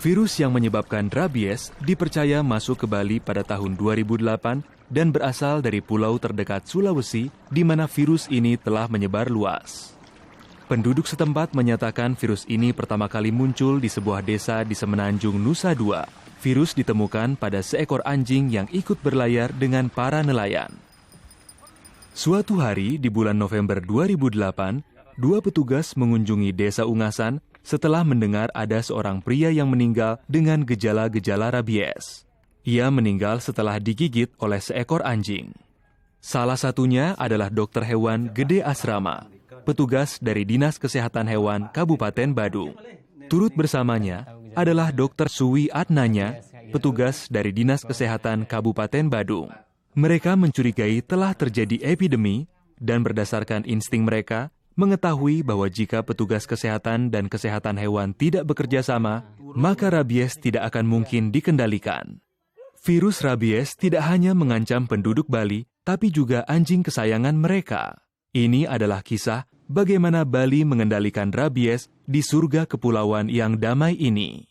Virus yang menyebabkan rabies dipercaya masuk ke Bali pada tahun 2008 dan berasal dari pulau terdekat Sulawesi di mana virus ini telah menyebar luas. Penduduk setempat menyatakan virus ini pertama kali muncul di sebuah desa di Semenanjung, Nusa Dua. Virus ditemukan pada seekor anjing yang ikut berlayar dengan para nelayan. Suatu hari di bulan November 2008, dua petugas mengunjungi desa Ungasan setelah mendengar ada seorang pria yang meninggal dengan gejala-gejala rabies. Ia meninggal setelah digigit oleh seekor anjing. Salah satunya adalah dokter hewan Gede Asrama, petugas dari Dinas Kesehatan Hewan Kabupaten Badung. Turut bersamanya adalah Dr. Suwi Adnanya, petugas dari Dinas Kesehatan Kabupaten Badung. Mereka mencurigai telah terjadi epidemi dan berdasarkan insting mereka, mengetahui bahwa jika petugas kesehatan dan kesehatan hewan tidak bekerja sama, maka rabies tidak akan mungkin dikendalikan. Virus rabies tidak hanya mengancam penduduk Bali, tapi juga anjing kesayangan mereka. Ini adalah kisah bagaimana Bali mengendalikan rabies di surga kepulauan yang damai ini.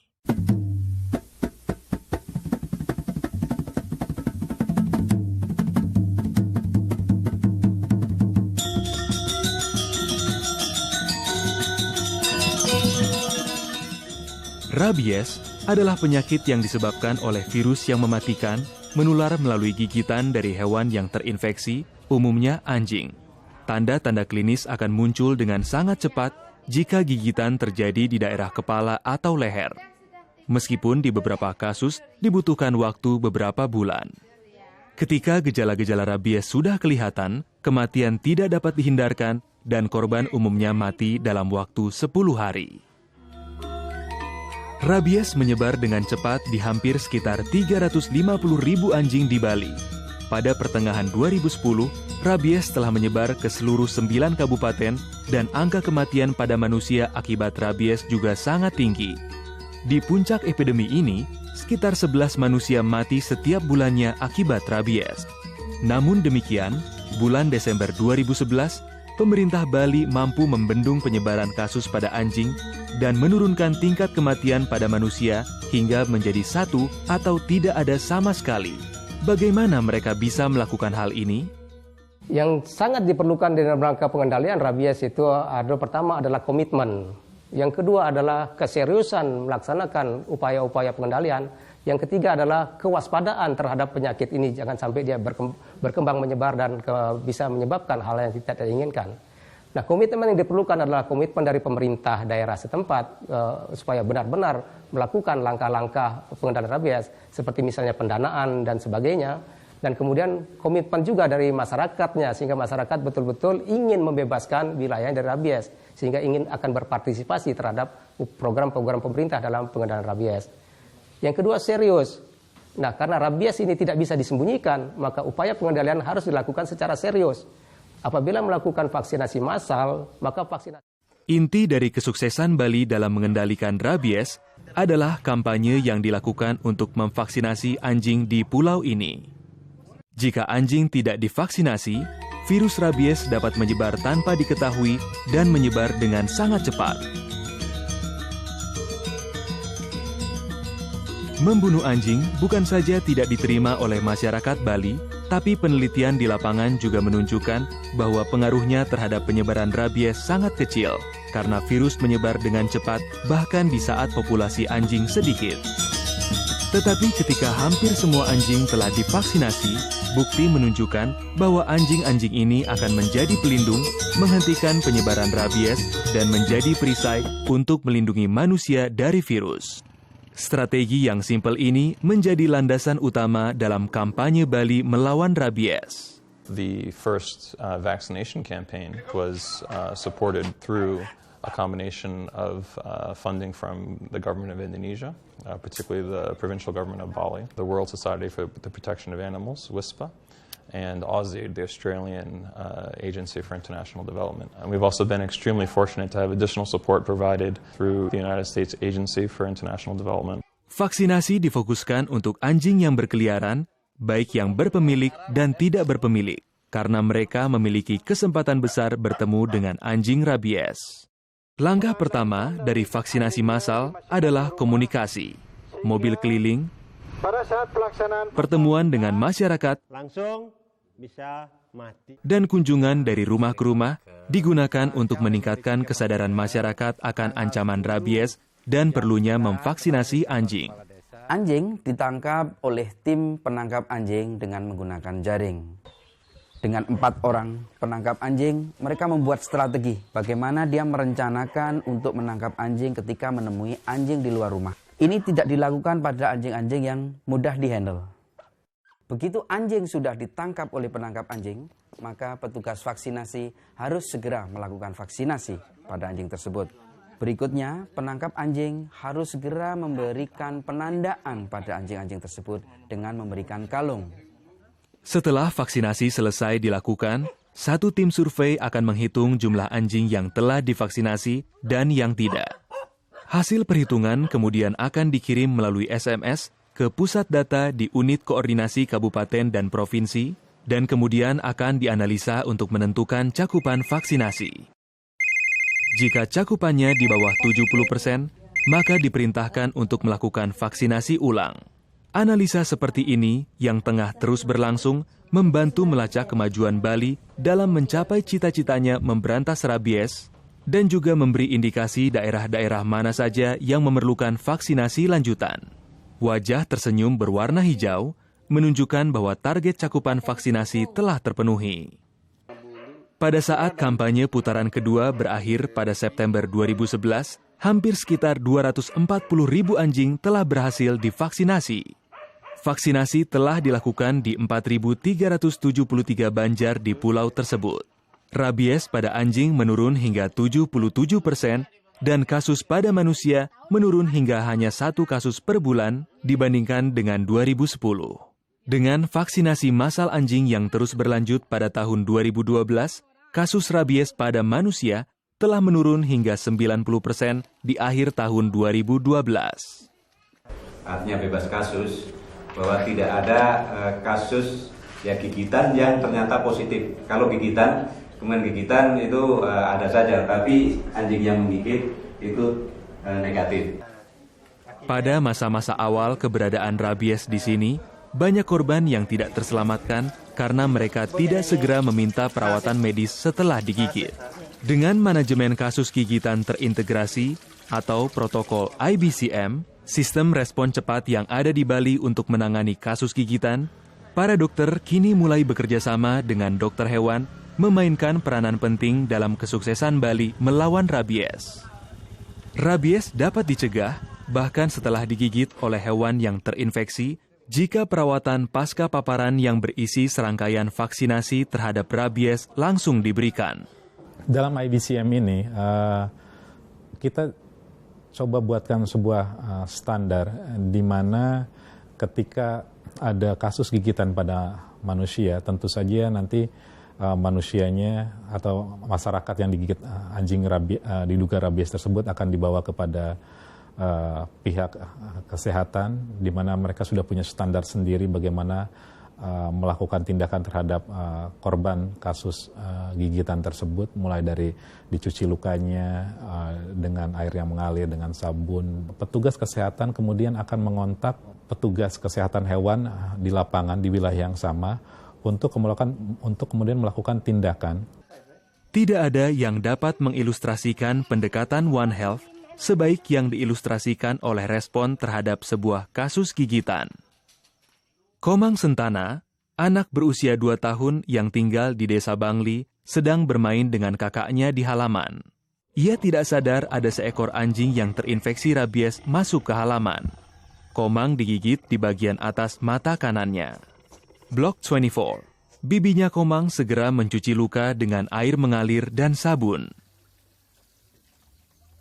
Rabies adalah penyakit yang disebabkan oleh virus yang mematikan, menular melalui gigitan dari hewan yang terinfeksi, umumnya anjing. Tanda-tanda klinis akan muncul dengan sangat cepat jika gigitan terjadi di daerah kepala atau leher. Meskipun di beberapa kasus dibutuhkan waktu beberapa bulan. Ketika gejala-gejala rabies sudah kelihatan, kematian tidak dapat dihindarkan dan korban umumnya mati dalam waktu 10 hari. Rabies menyebar dengan cepat di hampir sekitar 350.000 anjing di Bali. Pada pertengahan 2010, rabies telah menyebar ke seluruh 9 kabupaten dan angka kematian pada manusia akibat rabies juga sangat tinggi. Di puncak epidemi ini, sekitar 11 manusia mati setiap bulannya akibat rabies. Namun demikian, bulan Desember 2011, pemerintah Bali mampu membendung penyebaran kasus pada anjing dan menurunkan tingkat kematian pada manusia hingga menjadi 1 atau tidak ada sama sekali. Bagaimana mereka bisa melakukan hal ini? Yang sangat diperlukan dalam rangka pengendalian rabies itu pertama adalah komitmen. Yang kedua adalah keseriusan melaksanakan upaya-upaya pengendalian. Yang ketiga adalah kewaspadaan terhadap penyakit ini. Jangan sampai dia berkembang menyebar dan bisa menyebabkan hal yang tidak diinginkan. Nah, komitmen yang diperlukan adalah komitmen dari pemerintah daerah setempat supaya benar-benar melakukan langkah-langkah pengendalian rabies seperti misalnya pendanaan dan sebagainya. Dan kemudian komitmen juga dari masyarakatnya sehingga masyarakat betul-betul ingin membebaskan wilayah dari rabies sehingga ingin akan berpartisipasi terhadap program-program pemerintah dalam pengendalian rabies. Yang kedua, serius. Nah, karena rabies ini tidak bisa disembunyikan, maka upaya pengendalian harus dilakukan secara serius. Apabila melakukan vaksinasi massal, maka vaksinasi... Inti dari kesuksesan Bali dalam mengendalikan rabies adalah kampanye yang dilakukan untuk memvaksinasi anjing di pulau ini. Jika anjing tidak divaksinasi, virus rabies dapat menyebar tanpa diketahui dan menyebar dengan sangat cepat. Membunuh anjing bukan saja tidak diterima oleh masyarakat Bali, tapi penelitian di lapangan juga menunjukkan bahwa pengaruhnya terhadap penyebaran rabies sangat kecil karena virus menyebar dengan cepat bahkan di saat populasi anjing sedikit. Tetapi ketika hampir semua anjing telah divaksinasi, bukti menunjukkan bahwa anjing-anjing ini akan menjadi pelindung, menghentikan penyebaran rabies, dan menjadi perisai untuk melindungi manusia dari virus. Strategi yang simpel ini menjadi landasan utama dalam kampanye Bali melawan rabies. The first vaccination campaign was supported through a combination of funding from the government of Indonesia, particularly the provincial government of Bali, the World Society for the Protection of Animals, WISPA, and AUSAID, the Australian Agency for International Development. And we've also been extremely fortunate to have additional support provided through the United States Agency for International Development. Vaksinasi difokuskan untuk anjing yang berkeliaran, baik yang berpemilik dan tidak berpemilik, karena mereka memiliki kesempatan besar bertemu dengan anjing rabies. Langkah pertama dari vaksinasi massal adalah komunikasi. Mobil keliling, Pada saat pelaksanaan pertemuan dengan masyarakat, langsung bisa mati. dan kunjungan dari rumah ke rumah digunakan untuk meningkatkan kesadaran masyarakat akan ancaman rabies dan perlunya memvaksinasi anjing. Anjing ditangkap oleh tim penangkap anjing dengan menggunakan jaring. Dengan 4 orang penangkap anjing, mereka membuat strategi bagaimana dia merencanakan untuk menangkap anjing ketika menemui anjing di luar rumah. Ini tidak dilakukan pada anjing-anjing yang mudah dihandle. Begitu anjing sudah ditangkap oleh penangkap anjing, maka petugas vaksinasi harus segera melakukan vaksinasi pada anjing tersebut. Berikutnya, penangkap anjing harus segera memberikan penandaan pada anjing-anjing tersebut dengan memberikan kalung. Setelah vaksinasi selesai dilakukan, satu tim survei akan menghitung jumlah anjing yang telah divaksinasi dan yang tidak. Hasil perhitungan kemudian akan dikirim melalui SMS ke pusat data di unit koordinasi kabupaten dan provinsi, dan kemudian akan dianalisa untuk menentukan cakupan vaksinasi. Jika cakupannya di bawah 70%, maka diperintahkan untuk melakukan vaksinasi ulang. Analisa seperti ini yang tengah terus berlangsung membantu melacak kemajuan Bali dalam mencapai cita-citanya memberantas rabies dan juga memberi indikasi daerah-daerah mana saja yang memerlukan vaksinasi lanjutan. Wajah tersenyum berwarna hijau menunjukkan bahwa target cakupan vaksinasi telah terpenuhi. Pada saat kampanye putaran kedua berakhir pada September 2011, hampir sekitar 240.000 anjing telah berhasil divaksinasi. Vaksinasi telah dilakukan di 4.373 banjar di pulau tersebut. Rabies pada anjing menurun hingga 77% dan kasus pada manusia menurun hingga hanya 1 kasus per bulan dibandingkan dengan 2010. Dengan vaksinasi massal anjing yang terus berlanjut pada tahun 2012, kasus rabies pada manusia telah menurun hingga 90% di akhir tahun 2012. Artinya bebas kasus, bahwa tidak ada kasus gigitan yang ternyata positif. Kalau gigitan, kemudian gigitan itu ada saja, tapi anjing yang menggigit itu negatif. Pada masa-masa awal keberadaan rabies di sini, banyak korban yang tidak terselamatkan karena mereka tidak segera meminta perawatan medis setelah digigit. Dengan manajemen kasus gigitan terintegrasi atau protokol IBCM, sistem respon cepat yang ada di Bali untuk menangani kasus gigitan, para dokter kini mulai bekerja sama dengan dokter hewan memainkan peranan penting dalam kesuksesan Bali melawan rabies. Rabies dapat dicegah bahkan setelah digigit oleh hewan yang terinfeksi jika perawatan pasca paparan yang berisi serangkaian vaksinasi terhadap rabies langsung diberikan. Dalam IBCM ini, kita coba buatkan sebuah standar di mana ketika ada kasus gigitan pada manusia, tentu saja nanti manusianya atau masyarakat yang digigit anjing diduga rabies tersebut akan dibawa kepada pihak kesehatan, di mana mereka sudah punya standar sendiri bagaimana melakukan tindakan terhadap korban kasus gigitan tersebut, mulai dari dicuci lukanya dengan air yang mengalir dengan sabun. Petugas kesehatan kemudian akan mengontak petugas kesehatan hewan di lapangan di wilayah yang sama untuk kemudian melakukan tindakan. Tidak ada yang dapat mengilustrasikan pendekatan One Health sebaik yang diilustrasikan oleh respon terhadap sebuah kasus gigitan. Komang Sentana, anak berusia 2 tahun yang tinggal di desa Bangli, sedang bermain dengan kakaknya di halaman. Ia tidak sadar ada seekor anjing yang terinfeksi rabies masuk ke halaman. Komang digigit di bagian atas mata kanannya. Blok 24. Bibinya Komang segera mencuci luka dengan air mengalir dan sabun.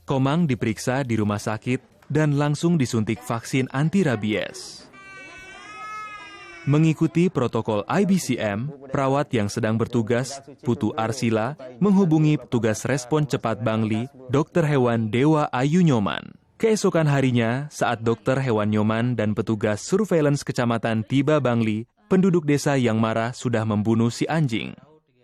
Komang diperiksa di rumah sakit dan langsung disuntik vaksin anti-rabies. Mengikuti protokol IBCM, perawat yang sedang bertugas, Putu Arsila, menghubungi petugas respon cepat Bangli, Dokter Hewan Dewa Ayu Nyoman. Keesokan harinya, saat Dokter Hewan Nyoman dan petugas surveillance kecamatan tiba Bangli, penduduk desa yang marah sudah membunuh si anjing.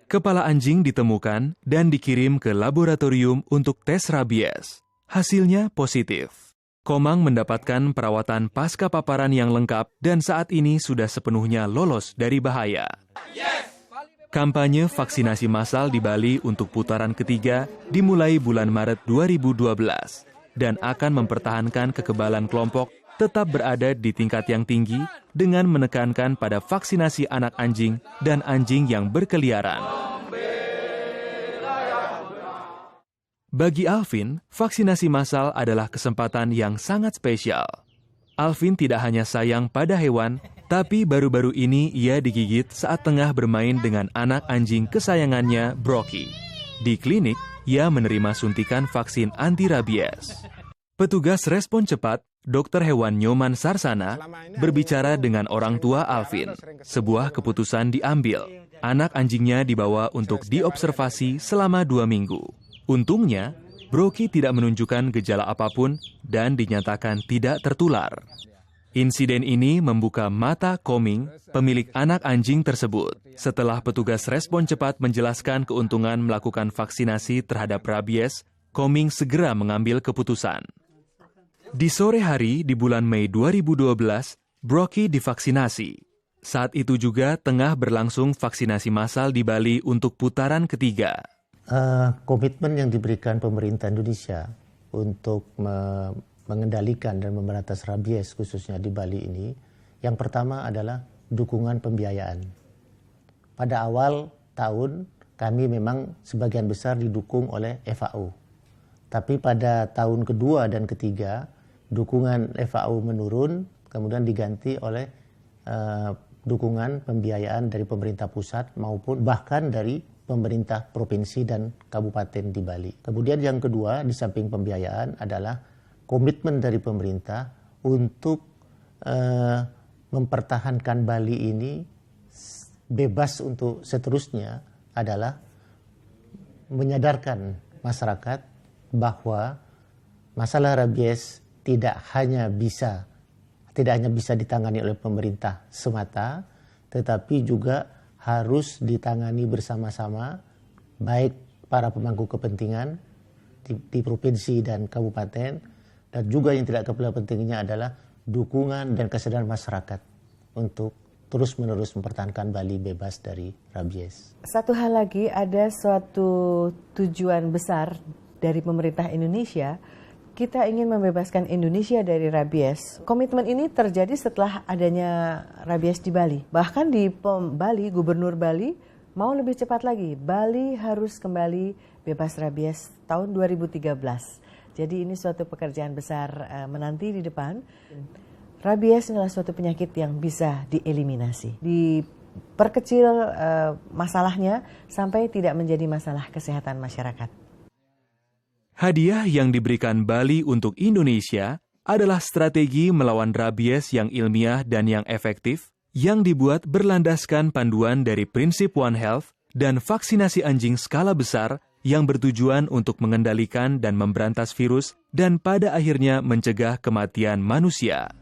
Kepala anjing ditemukan dan dikirim ke laboratorium untuk tes rabies. Hasilnya positif. Komang mendapatkan perawatan pasca paparan yang lengkap dan saat ini sudah sepenuhnya lolos dari bahaya. Kampanye vaksinasi massal di Bali untuk putaran ketiga dimulai bulan Maret 2012 dan akan mempertahankan kekebalan kelompok tetap berada di tingkat yang tinggi dengan menekankan pada vaksinasi anak anjing dan anjing yang berkeliaran. Bagi Alvin, vaksinasi massal adalah kesempatan yang sangat spesial. Alvin tidak hanya sayang pada hewan, tapi baru-baru ini ia digigit saat tengah bermain dengan anak anjing kesayangannya, Brocky. Di klinik, ia menerima suntikan vaksin anti-rabies. Petugas respon cepat, Dokter Hewan Nyoman Sarsana, berbicara dengan orang tua Alvin. Sebuah keputusan diambil. Anak anjingnya dibawa untuk diobservasi selama 2 minggu. Untungnya, Brocky tidak menunjukkan gejala apapun dan dinyatakan tidak tertular. Insiden ini membuka mata Koming, pemilik anak anjing tersebut. Setelah petugas respon cepat menjelaskan keuntungan melakukan vaksinasi terhadap rabies, Koming segera mengambil keputusan. Di sore hari di bulan Mei 2012, Brocky divaksinasi. Saat itu juga tengah berlangsung vaksinasi massal di Bali untuk putaran ketiga. Komitmen yang diberikan pemerintah Indonesia untuk mengendalikan dan memberantas rabies khususnya di Bali ini, yang pertama adalah dukungan pembiayaan. Pada awal tahun kami memang sebagian besar didukung oleh FAO. Tapi pada tahun kedua dan ketiga, dukungan FAO menurun, kemudian diganti oleh dukungan pembiayaan dari pemerintah pusat maupun bahkan dari pemerintah provinsi dan kabupaten di Bali. Kemudian yang kedua, di samping pembiayaan adalah komitmen dari pemerintah untuk mempertahankan Bali ini bebas untuk seterusnya adalah menyadarkan masyarakat bahwa masalah rabies tidak hanya bisa ditangani oleh pemerintah semata, tetapi juga harus ditangani bersama-sama, baik para pemangku kepentingan di provinsi dan kabupaten, dan juga yang tidak kalah pentingnya adalah dukungan dan kesadaran masyarakat untuk terus-menerus mempertahankan Bali bebas dari rabies. Satu hal lagi, ada suatu tujuan besar dari pemerintah Indonesia. Kita ingin membebaskan Indonesia dari rabies. Komitmen ini terjadi setelah adanya rabies di Bali. Bahkan di Bali, Gubernur Bali mau lebih cepat lagi. Bali harus kembali bebas rabies tahun 2013. Jadi ini suatu pekerjaan besar menanti di depan. Rabies adalah suatu penyakit yang bisa dieliminasi. Diperkecil masalahnya sampai tidak menjadi masalah kesehatan masyarakat. Hadiah yang diberikan Bali untuk Indonesia adalah strategi melawan rabies yang ilmiah dan yang efektif, yang dibuat berlandaskan panduan dari prinsip One Health dan vaksinasi anjing skala besar yang bertujuan untuk mengendalikan dan memberantas virus dan pada akhirnya mencegah kematian manusia.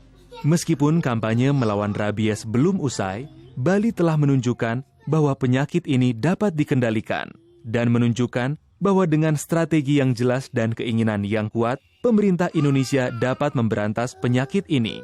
Meskipun kampanye melawan rabies belum usai, Bali telah menunjukkan bahwa penyakit ini dapat dikendalikan dan menunjukkan bahwa dengan strategi yang jelas dan keinginan yang kuat, pemerintah Indonesia dapat memberantas penyakit ini.